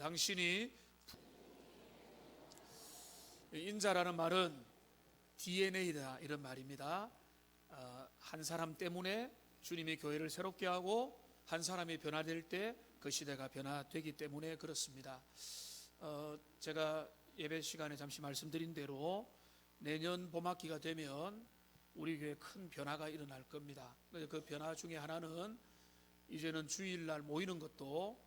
당신이 인자라는 말은 DNA다 이런 말입니다. 한 사람 때문에 주님이 교회를 새롭게 하고 한 사람이 변화될 때 그 시대가 변화되기 때문에 그렇습니다. 제가 예배 시간에 잠시 말씀드린 대로 내년 봄학기가 되면 우리 교회에 큰 변화가 일어날 겁니다. 그 변화 중에 하나는 이제는 주일날 모이는 것도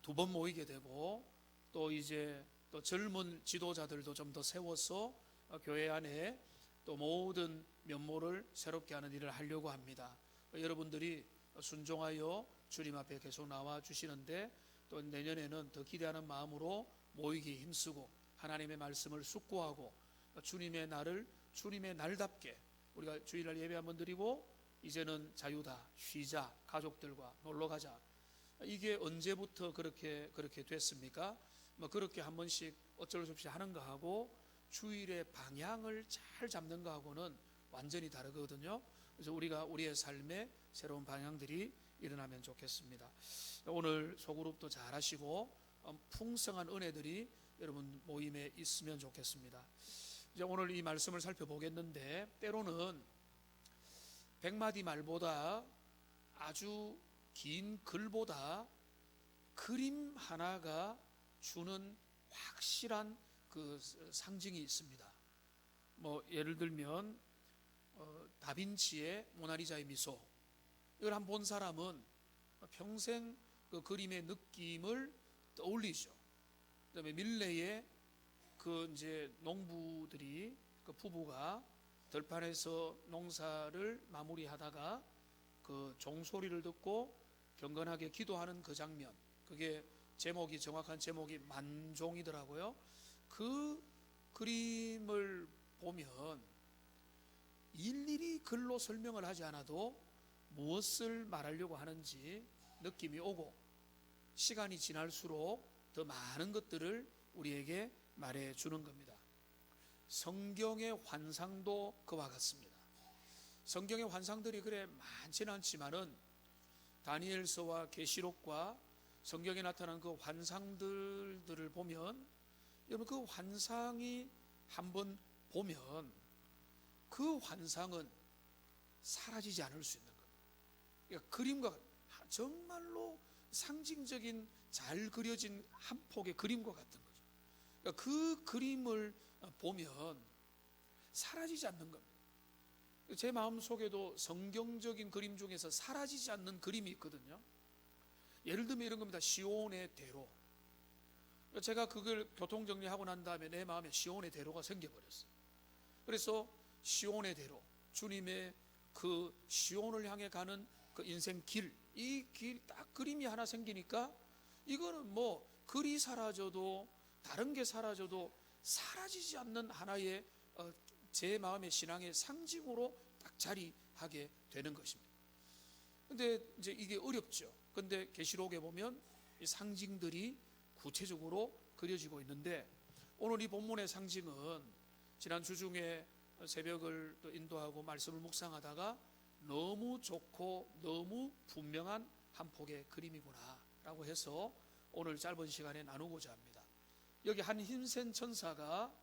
2번 모이게 되고, 또 이제 또 젊은 지도자들도 좀 더 세워서 교회 안에 또 모든 면모를 새롭게 하는 일을 하려고 합니다. 여러분들이 순종하여 주님 앞에 계속 나와 주시는데, 또 내년에는 더 기대하는 마음으로 모이기 힘쓰고 하나님의 말씀을 숙고하고 주님의 날을 주님의 날답게 우리가 주일날 예배 한번 드리고 이제는 자유다, 쉬자, 가족들과 놀러 가자. 이게 언제부터 그렇게 됐습니까? 그렇게 한 번씩 어쩔 수 없이 하는 거하고 주일의 방향을 잘 잡는 거하고는 완전히 다르거든요. 그래서 우리가 우리의 삶에 새로운 방향들이 일어나면 좋겠습니다. 오늘 소그룹도 잘 하시고 풍성한 은혜들이 여러분 모임에 있으면 좋겠습니다. 이제 오늘 이 말씀을 살펴보겠는데, 때로는 100마디 말보다 아주 긴 글보다 그림 하나가 주는 확실한 그 상징이 있습니다. 예를 들면 다빈치의 모나리자의 미소, 이걸 한번 본 사람은 평생 그 그림의 느낌을 떠올리죠. 그다음에 밀레의 그 이제 농부들이, 그 부부가 들판에서 농사를 마무리하다가 그 종소리를 듣고 경건하게 기도하는 그 장면, 그게 제목이, 정확한 제목이 만종이더라고요. 그 그림을 보면 일일이 글로 설명을 하지 않아도 무엇을 말하려고 하는지 느낌이 오고, 시간이 지날수록 더 많은 것들을 우리에게 말해 주는 겁니다. 성경의 환상도 그와 같습니다. 성경의 환상들이 그래 많지는 않지만은 다니엘서와 계시록과 성경에 나타난 그 환상들을 보면, 여러분 그 환상이 한번 보면 그 환상은 사라지지 않을 수 있는 거예요. 그러니까 그림과 정말로 상징적인 잘 그려진 한 폭의 그림과 같은 거죠. 그러니까 그 그림을 보면 사라지지 않는 겁니다. 제 마음속에도 성경적인 그림 중에서 사라지지 않는 그림이 있거든요. 예를 들면 이런 겁니다. 시온의 대로. 제가 그걸 교통정리하고 난 다음에 내 마음에 시온의 대로가 생겨버렸어요. 그래서 시온의 대로, 주님의 그 시온을 향해 가는 그 인생 길, 이 길 딱 그림이 하나 생기니까 이거는 글이 사라져도 다른 게 사라져도 사라지지 않는 하나의 제 마음의 신앙의 상징으로 딱 자리하게 되는 것입니다. 근데 이제 이게 어렵죠. 근데 계시록에 보면 이 상징들이 구체적으로 그려지고 있는데, 오늘 이 본문의 상징은 지난 주중에 새벽을 또 인도하고 말씀을 묵상하다가 너무 좋고 너무 분명한 한 폭의 그림이구나 라고 해서 오늘 짧은 시간에 나누고자 합니다. 여기 한 힘센 천사가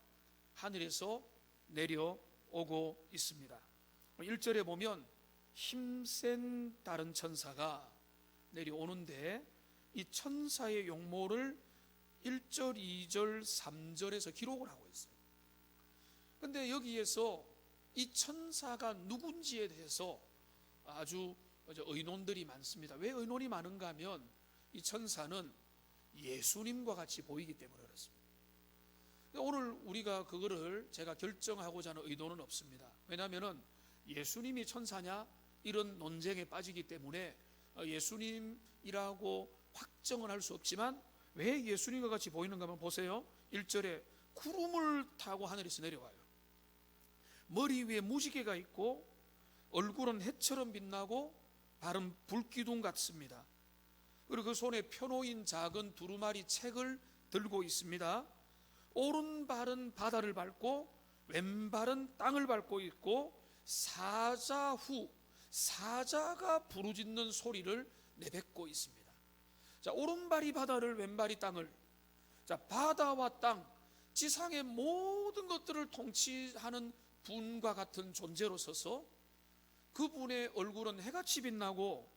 하늘에서 내려오고 있습니다. 1절에 보면 힘센 다른 천사가 내려오는데, 이 천사의 용모를 1절, 2절, 3절에서 기록을 하고 있어요. 근데 여기에서 이 천사가 누군지에 대해서 아주 의논들이 많습니다. 왜 의논이 많은가 하면 이 천사는 예수님과 같이 보이기 때문에 그렇습니다. 오늘 우리가 그거를 제가 결정하고자 하는 의도는 없습니다. 왜냐하면 예수님이 천사냐 이런 논쟁에 빠지기 때문에 예수님이라고 확정은 할 수 없지만, 왜 예수님과 같이 보이는가 하면 보세요. 1절에 구름을 타고 하늘에서 내려와요. 머리 위에 무지개가 있고 얼굴은 해처럼 빛나고 발은 불기둥 같습니다. 그리고 그 손에 펴놓인 작은 두루마리 책을 들고 있습니다. 오른발은 바다를 밟고 왼발은 땅을 밟고 있고 사자후, 사자가 부르짖는 소리를 내뱉고 있습니다. 자, 오른발이 바다를 왼발이 땅을, 자, 바다와 땅, 지상의 모든 것들을 통치하는 분과 같은 존재로 서서 그분의 얼굴은 해같이 빛나고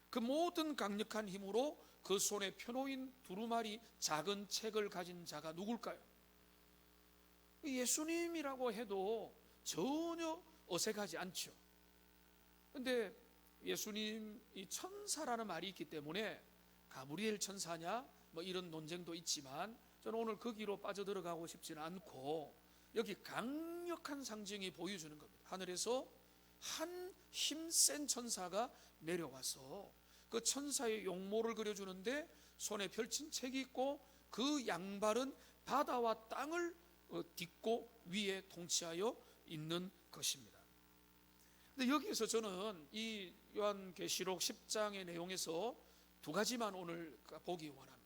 그 모든 강력한 힘으로 그 손에 펴놓인 두루마리 작은 책을 가진 자가 누굴까요? 예수님이라고 해도 전혀 어색하지 않죠. 그런데 예수님이 천사라는 말이 있기 때문에 가브리엘 천사냐 뭐 이런 논쟁도 있지만 저는 오늘 거기로 빠져들어가고 싶지는 않고 여기 강력한 상징이 보여주는 겁니다. 하늘에서 한 힘센 천사가 내려와서 그 천사의 용모를 그려주는데 손에 펼친 책이 있고 그 양발은 바다와 땅을 딛고 위에 통치하여 있는 것입니다. 근데 여기에서 저는 이 요한계시록 10장의 내용에서 두 가지만 오늘 보기 원합니다.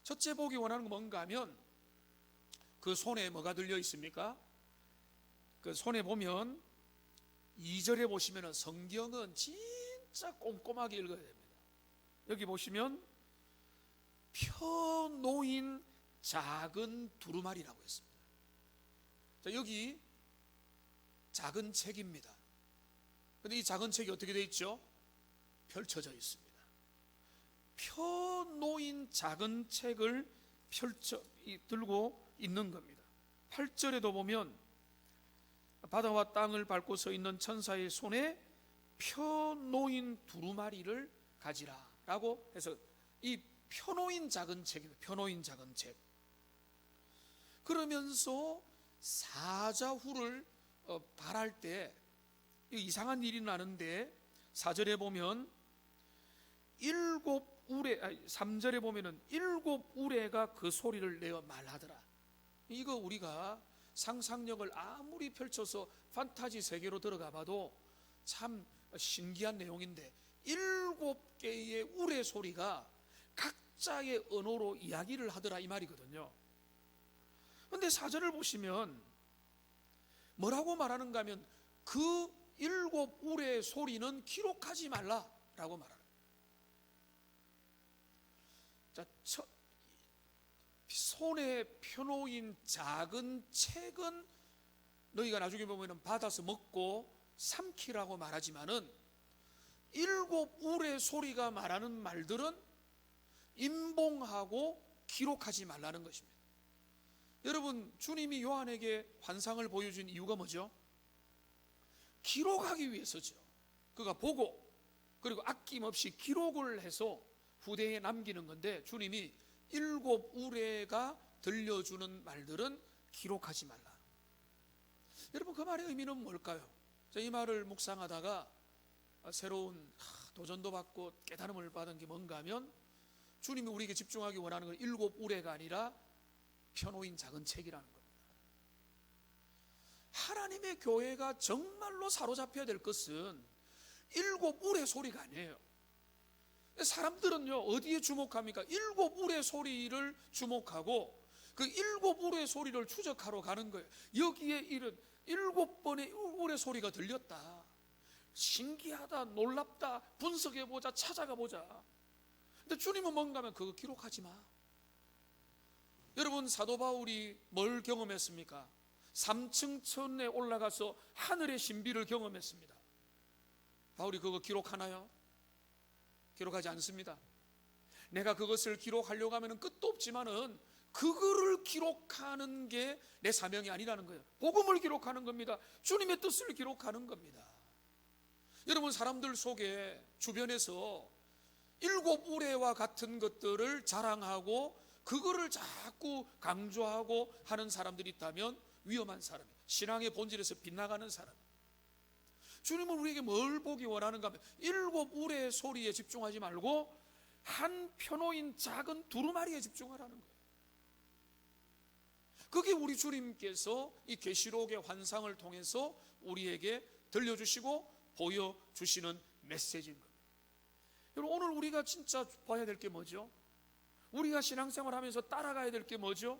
첫째 보기 원하는 건 뭔가 하면 그 손에 뭐가 들려 있습니까? 그 손에 보면 2절에 보시면 성경은 진짜 꼼꼼하게 읽어야 됩니다. 여기 보시면 펴놓인 작은 두루마리라고 했습니다. 자, 여기 작은 책입니다. 그런데 이 작은 책이 어떻게 되어 있죠? 펼쳐져 있습니다. 펴놓인 작은 책을 들고 있는 겁니다. 8절에도 보면 바다와 땅을 밟고 서 있는 천사의 손에 펴놓인 두루마리를 가지라 라고 해서 이 펴놓인 작은 책입니다. 펴놓인 작은 책. 그러면서 사자후를 발할 때 이상한 일이 나는데 4절에 보면 3절에 보면은 7우레가 그 소리를 내어 말하더라. 이거 우리가 상상력을 아무리 펼쳐서 판타지 세계로 들어가 봐도 참 신기한 내용인데 7개의 우레 소리가 각자의 언어로 이야기를 하더라 이 말이거든요. 그런데 4절을 보시면 뭐라고 말하는가 하면 그 7우레 소리는 기록하지 말라라고 말합니다. 자, 손에 펴놓인 작은 책은 너희가 나중에 보면 받아서 먹고 삼키라고 말하지만은 7우레 소리가 말하는 말들은 임봉하고 기록하지 말라는 것입니다. 여러분, 주님이 요한에게 환상을 보여준 이유가 뭐죠? 기록하기 위해서죠. 그가 보고 그리고 아낌없이 기록을 해서 후대에 남기는 건데 주님이 7우레가 들려주는 말들은 기록하지 말라. 여러분, 그 말의 의미는 뭘까요? 이 말을 묵상하다가 새로운 도전도 받고 깨달음을 받은 게 뭔가 하면 주님이 우리에게 집중하기 원하는 건 7우레가 아니라 펴놓인 작은 책이라는 겁니다. 하나님의 교회가 정말로 사로잡혀야 될 것은 7우레 소리가 아니에요. 사람들은요 어디에 주목합니까? 7우레 소리를 주목하고 그 7우레 소리를 추적하러 가는 거예요. 여기에 이른 7번의 우레 소리가 들렸다. 신기하다, 놀랍다, 분석해보자, 찾아가보자. 근데 주님은 뭔가 하면 그거 기록하지 마. 여러분, 사도 바울이 뭘 경험했습니까? 3층 천에 올라가서 하늘의 신비를 경험했습니다. 바울이 그거 기록하나요? 기록하지 않습니다. 내가 그것을 기록하려고 하면 끝도 없지만은 그거를 기록하는 게 내 사명이 아니라는 거예요. 복음을 기록하는 겁니다. 주님의 뜻을 기록하는 겁니다. 여러분, 사람들 속에 주변에서 7우레와 같은 것들을 자랑하고 그거를 자꾸 강조하고 하는 사람들이 있다면 위험한 사람이에요. 신앙의 본질에서 빗나가는 사람. 주님은 우리에게 뭘 보기 원하는가 하면 7우레의 소리에 집중하지 말고 한 펴놓인 작은 두루마리에 집중하라는 거예요. 그게 우리 주님께서 이 계시록의 환상을 통해서 우리에게 들려주시고 보여주시는 메시지인 겁니다. 여러분, 오늘 우리가 진짜 봐야 될 게 뭐죠? 우리가 신앙생활 하면서 따라가야 될 게 뭐죠?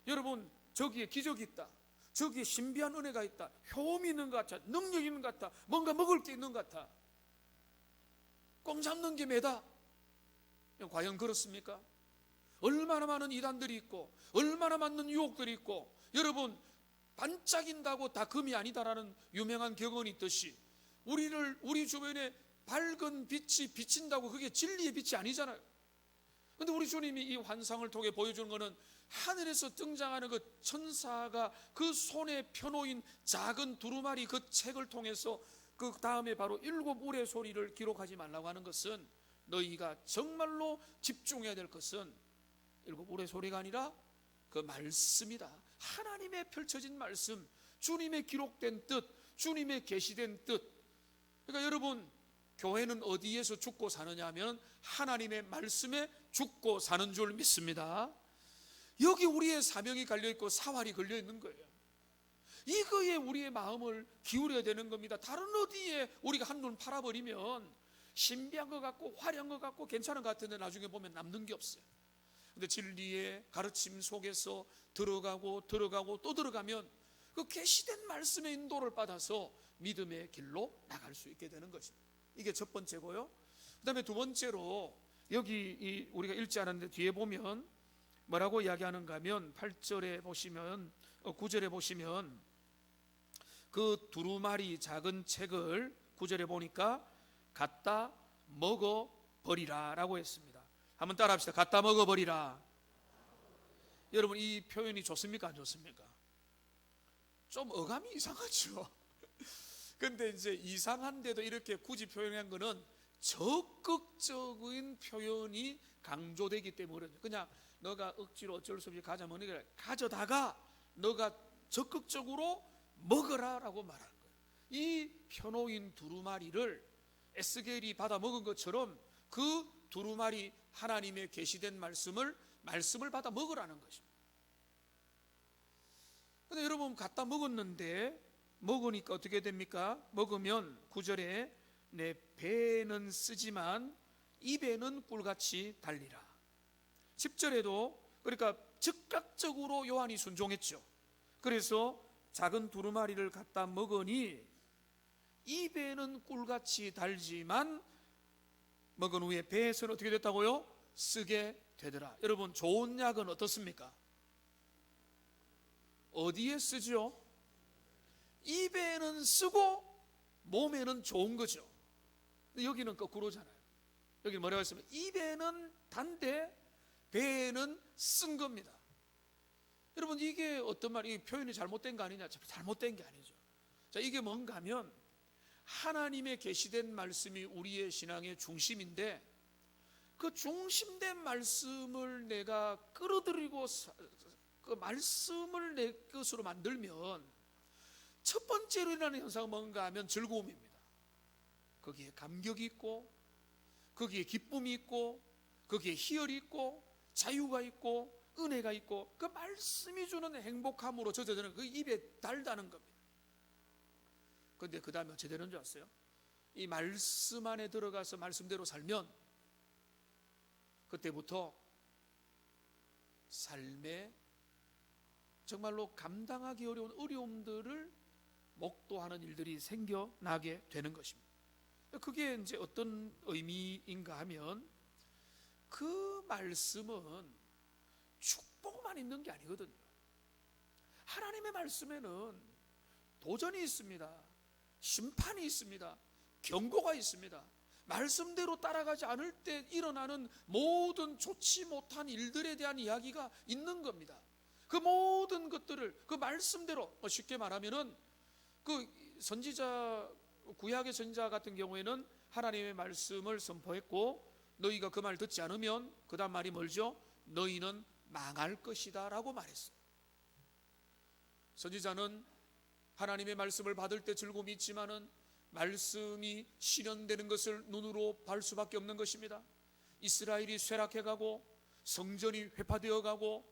여러분, 저기에 기적이 있다, 저기에 신비한 은혜가 있다, 효험이 있는 것 같아, 능력이 있는 것 같아, 뭔가 먹을 게 있는 것 같아, 꽁 잡는 게 매다. 과연 그렇습니까? 얼마나 많은 이단들이 있고 얼마나 많은 유혹들이 있고, 여러분 반짝인다고 다 금이 아니다라는 유명한 격언이 있듯이 우리 주변에 밝은 빛이 비친다고 그게 진리의 빛이 아니잖아요. 그런데 우리 주님이 이 환상을 통해 보여주는 것은 하늘에서 등장하는 그 천사가 그 손에 펴놓인 작은 두루마리 그 책을 통해서 그 다음에 바로 7 울의 소리를 기록하지 말라고 하는 것은, 너희가 정말로 집중해야 될 것은 7 울의 소리가 아니라 그 말씀이다. 하나님의 펼쳐진 말씀, 주님의 기록된 뜻, 주님의 계시된 뜻. 그러니까 여러분, 교회는 어디에서 죽고 사느냐 하면 하나님의 말씀에 죽고 사는 줄 믿습니다. 여기 우리의 사명이 갈려있고 사활이 걸려있는 거예요. 이거에 우리의 마음을 기울여야 되는 겁니다. 다른 어디에 우리가 한눈 팔아버리면 신비한 것 같고 화려한 것 같고 괜찮은 것 같은데 나중에 보면 남는 게 없어요. 근데 진리의 가르침 속에서 들어가고 또 들어가면 그 계시된 말씀의 인도를 받아서 믿음의 길로 나갈 수 있게 되는 것입니다. 이게 첫 번째고요. 그 다음에 두 번째로, 여기 우리가 읽지 않았는데 뒤에 보면 뭐라고 이야기하는가 하면 8절에 보시면 9절에 보시면 그 두루마리 작은 책을 9절에 보니까 갖다 먹어버리라 라고 했습니다. 한번 따라 합시다. 갖다 먹어버리라. 여러분, 이 표현이 좋습니까 안 좋습니까? 좀 어감이 이상하죠. 근데 이제 이상한데도 이렇게 굳이 표현한 거는 적극적인 표현이 강조되기 때문에, 그냥 너가 억지로 어쩔 수 없이 가져먹는, 가져다가 너가 적극적으로 먹어라 라고 말하는 거예요. 이 펴놓인 두루마리를 에스겔이 받아 먹은 것처럼 그 두루마리, 하나님의 계시된 말씀을 받아 먹으라는 것입니다. 근데 여러분, 갖다 먹었는데 먹으니까 어떻게 됩니까? 먹으면 9절에 내 배는 쓰지만 입에는 꿀같이 달리라. 10절에도 그러니까 즉각적으로 요한이 순종했죠. 그래서 작은 두루마리를 갖다 먹으니 입에는 꿀같이 달지만 먹은 후에 배에서는 어떻게 됐다고요? 쓰게 되더라. 여러분, 좋은 약은 어떻습니까? 어디에 쓰죠? 입에는 쓰고 몸에는 좋은 거죠. 근데 여기는 거꾸로잖아요. 여기는 뭐라고 했으면 입에는 단데 배에는 쓴 겁니다. 여러분, 이게 어떤 말이 표현이 잘못된 거 아니냐? 잘못된 게 아니죠. 자, 이게 뭔가 하면 하나님의 계시된 말씀이 우리의 신앙의 중심인데, 그 중심된 말씀을 내가 끌어들이고 그 말씀을 내 것으로 만들면 첫 번째로 일어나는 현상은 뭔가 하면 즐거움입니다. 거기에 감격이 있고, 거기에 기쁨이 있고, 거기에 희열이 있고, 자유가 있고, 은혜가 있고, 그 말씀이 주는 행복함으로 젖어드는 그 입에 달다는 겁니다. 그런데 그 다음에 어찌 되는 줄 아세요? 이 말씀 안에 들어가서 말씀대로 살면 그때부터 삶에 정말로 감당하기 어려운 어려움들을 목도하는 일들이 생겨나게 되는 것입니다. 그게 이제 어떤 의미인가 하면, 그 말씀은 축복만 있는 게 아니거든요. 하나님의 말씀에는 도전이 있습니다. 심판이 있습니다. 경고가 있습니다. 말씀대로 따라가지 않을 때 일어나는 모든 좋지 못한 일들에 대한 이야기가 있는 겁니다. 그 모든 것들을 그 말씀대로, 쉽게 말하면은 그 선지자, 구약의 선지자 같은 경우에는 하나님의 말씀을 선포했고, 너희가 그 말 듣지 않으면 그 다음 말이 뭘죠? 너희는 망할 것이다 라고 말했어요. 선지자는 하나님의 말씀을 받을 때 즐거움이 있지만은 말씀이 실현되는 것을 눈으로 볼 수밖에 없는 것입니다. 이스라엘이 쇠락해가고 성전이 회파되어가고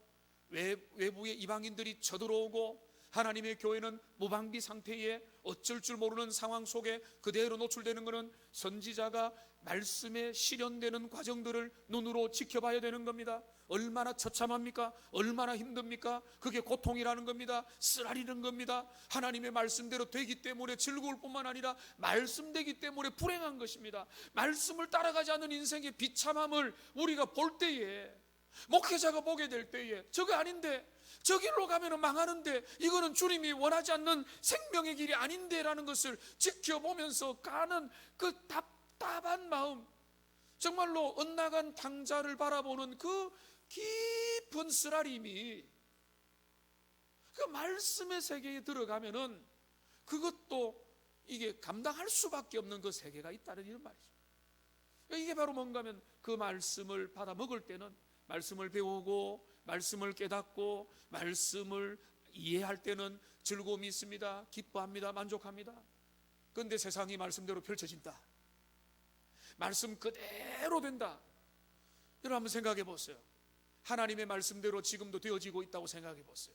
외부의 이방인들이 쳐들어오고 하나님의 교회는 무방비 상태에 어쩔 줄 모르는 상황 속에 그대로 노출되는 것은 선지자가 말씀에 실현되는 과정들을 눈으로 지켜봐야 되는 겁니다. 얼마나 처참합니까? 얼마나 힘듭니까? 그게 고통이라는 겁니다. 쓰라리는 겁니다. 하나님의 말씀대로 되기 때문에 즐거울 뿐만 아니라 말씀되기 때문에 불행한 것입니다. 말씀을 따라가지 않는 인생의 비참함을 우리가 볼 때에 목회자가 보게 될 때에 저거 아닌데, 저 길로 가면 망하는데, 이거는 주님이 원하지 않는 생명의 길이 아닌데 라는 것을 지켜보면서 가는 그 답답한 마음, 정말로 엇나간 당자를 바라보는 그 깊은 쓰라림이 그 말씀의 세계에 들어가면은 그것도 이게 감당할 수밖에 없는 그 세계가 있다는 이런 말이죠. 이게 바로 뭔가 하면 그 말씀을 받아 먹을 때는, 말씀을 배우고 말씀을 깨닫고 말씀을 이해할 때는 즐거움이 있습니다. 기뻐합니다. 만족합니다. 그런데 세상이 말씀대로 펼쳐진다, 말씀 그대로 된다, 여러분 한번 생각해 보세요. 하나님의 말씀대로 지금도 되어지고 있다고 생각해 보세요.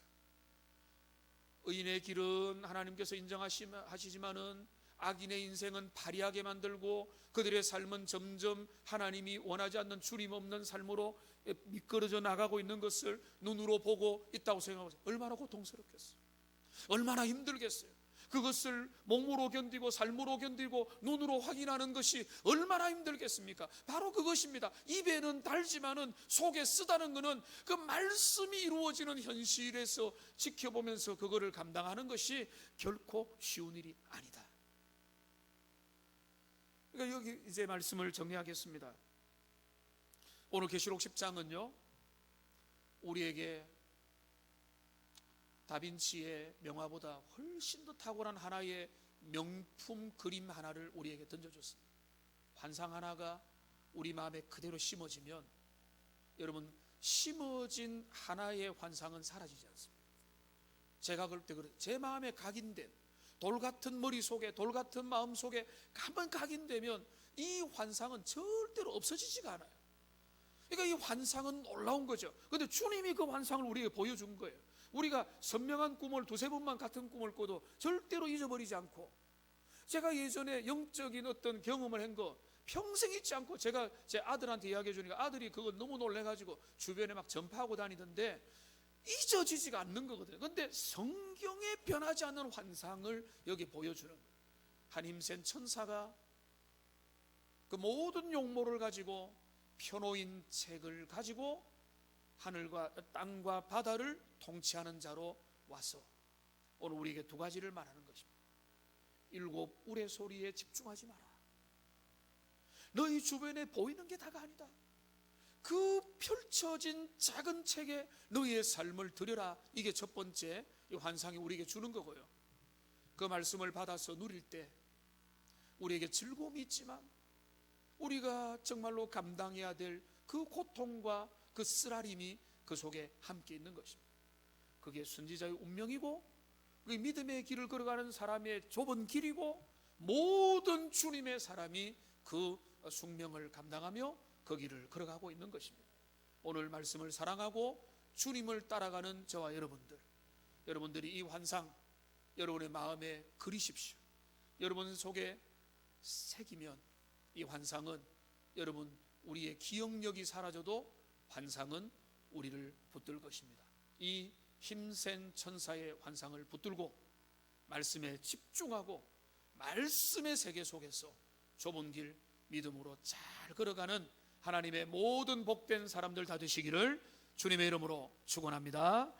의인의 길은 하나님께서 인정하시지만은 악인의 인생은 파리하게 만들고 그들의 삶은 점점 하나님이 원하지 않는 주님 없는 삶으로 미끄러져 나가고 있는 것을 눈으로 보고 있다고 생각하세요. 얼마나 고통스럽겠어요. 얼마나 힘들겠어요. 그것을 몸으로 견디고 삶으로 견디고 눈으로 확인하는 것이 얼마나 힘들겠습니까? 바로 그것입니다. 입에는 달지만은 속에 쓰다는 것은 그 말씀이 이루어지는 현실에서 지켜보면서 그거를 감당하는 것이 결코 쉬운 일이 아니다. 그러니까 여기 이제 말씀을 정리하겠습니다. 오늘 계시록 10장은요, 우리에게 다빈치의 명화보다 훨씬 더 탁월한 하나의 명품 그림 하나를 우리에게 던져줬습니다. 환상 하나가 우리 마음에 그대로 심어지면, 여러분, 심어진 하나의 환상은 사라지지 않습니다. 제가 그럴 때 그래요. 제 마음에 각인된 돌 같은 머릿속에, 돌 같은 마음속에 한번 각인되면 이 환상은 절대로 없어지지가 않아요. 그러니까 이 환상은 놀라운 거죠. 그런데 주님이 그 환상을 우리에게 보여준 거예요. 우리가 선명한 꿈을 두세 번만 같은 꿈을 꿔도 절대로 잊어버리지 않고, 제가 예전에 영적인 어떤 경험을 한 거 평생 잊지 않고 제가 제 아들한테 이야기해 주니까 아들이 그거 너무 놀래가지고 주변에 막 전파하고 다니던데 잊어지지가 않는 거거든요. 그런데 성경에 변하지 않는 환상을 여기 보여주는 거예요. 한 힘센 천사가 그 모든 용모를 가지고 펴놓인 책을 가지고 하늘과 땅과 바다를 통치하는 자로 와서 오늘 우리에게 두 가지를 말하는 것입니다. 일곱 우레소리에 집중하지 마라. 너희 주변에 보이는 게 다가 아니다. 그 펼쳐진 작은 책에 너희의 삶을 들여라. 이게 첫 번째 이 환상이 우리에게 주는 거고요. 그 말씀을 받아서 누릴 때 우리에게 즐거움이 있지만 우리가 정말로 감당해야 될 그 고통과 그 쓰라림이 그 속에 함께 있는 것입니다. 그게 순지자의 운명이고, 그 믿음의 길을 걸어가는 사람의 좁은 길이고, 모든 주님의 사람이 그 숙명을 감당하며 그 길을 걸어가고 있는 것입니다. 오늘 말씀을 사랑하고 주님을 따라가는 저와 여러분들이 이 환상 여러분의 마음에 그리십시오. 여러분 속에 새기면 이 환상은, 여러분, 우리의 기억력이 사라져도 환상은 우리를 붙들 것입니다. 이 힘센 천사의 환상을 붙들고 말씀에 집중하고 말씀의 세계 속에서 좁은 길 믿음으로 잘 걸어가는 하나님의 모든 복된 사람들 다 되시기를 주님의 이름으로 축원합니다.